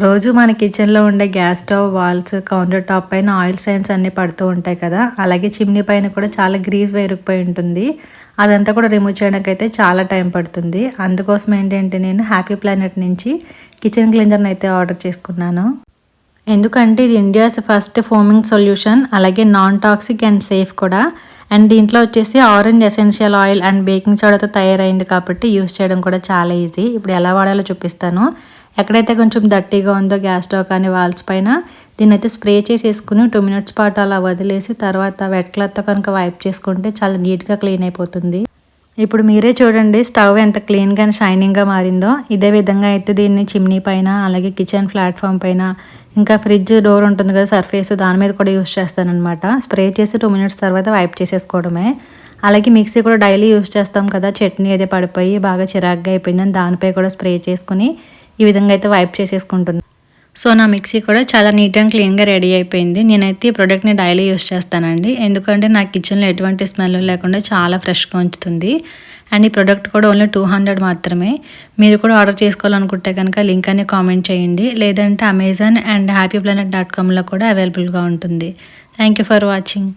రోజు మన కిచెన్లో ఉండే gas stove walls counter top పైన ఆయిల్ స్టైన్స్ అన్నీ పడుతూ ఉంటాయి కదా, అలాగే చిమ్నీ పైన కూడా చాలా గ్రీస్ వేరుకుపోయి ఉంటుంది. అదంతా కూడా రిమూవ్ చేయడానికి అయితే చాలా టైం పడుతుంది. అందుకోసం ఏంటంటే నేను హ్యాపీ ప్లానెట్ నుంచి కిచెన్ క్లీనర్ని అయితే ఆర్డర్ చేసుకున్నాను. ఎందుకంటే ఇది ఇండియాస్ ఫస్ట్ ఫోమింగ్ సొల్యూషన్, అలాగే నాన్ టాక్సిక్ అండ్ సేఫ్ కూడా. అండ్ దీంట్లో వచ్చేసి orange essential oil and baking సోడాతో తయారైంది కాబట్టి యూస్ చేయడం కూడా చాలా ఈజీ. ఇప్పుడు ఎలా వాడాలో చూపిస్తాను. ఎక్కడైతే కొంచెం దట్టిగా ఉందో గ్యాస్ స్టవ్ కానీ వాల్స్ పైన దీన్ని అయితే స్ప్రే చేసేసుకుని 2 minutes పాటు అలా వదిలేసి తర్వాత వెట్ క్లాత్తో కనుక వైప్ చేసుకుంటే చాలా నీట్గా క్లీన్ అయిపోతుంది. ఇప్పుడు మీరే చూడండి స్టవ్ ఎంత క్లీన్గా అండ్ షైనింగ్గా మారిందో. ఇదే విధంగా అయితే దీన్ని చిమ్నీ పైన, అలాగే కిచెన్ ప్లాట్ఫామ్ పైన, ఇంకా ఫ్రిడ్జ్ డోర్ ఉంటుంది కదా సర్ఫేస్, దాని మీద కూడా యూస్ చేస్తానన్నమాట. స్ప్రే చేసి 2 minutes తర్వాత వైప్ చేసేసుకోవడమే. అలాగే మిక్సీ కూడా డైలీ యూస్ చేస్తాం కదా, చట్నీ అయితే పడిపోయి బాగా చిరాగ్గా అయిపోయిందని దానిపై కూడా స్ప్రే చేసుకుని ఈ విధంగా అయితే వైప్ చేసేసుకుంటున్నాను. సో నా మిక్సీ కూడా చాలా నీట్ అండ్ క్లీన్గా రెడీ అయిపోయింది. నేనైతే ఈ ప్రోడక్ట్ని డైలీ యూస్ చేస్తానండి, ఎందుకంటే నా కిచెన్లో ఎటువంటి స్మెల్ లేకుండా చాలా ఫ్రెష్గా ఉంచుతుంది. అండ్ ఈ ప్రోడక్ట్ కూడా ఓన్లీ 200 మాత్రమే. మీరు కూడా ఆర్డర్ చేసుకోవాలనుకుంటే కనుక లింక్ అని కామెంట్ చేయండి, లేదంటే అమెజాన్ అండ్ happyplanet.comలో కూడా అవైలబుల్గా ఉంటుంది. Thank you for watching.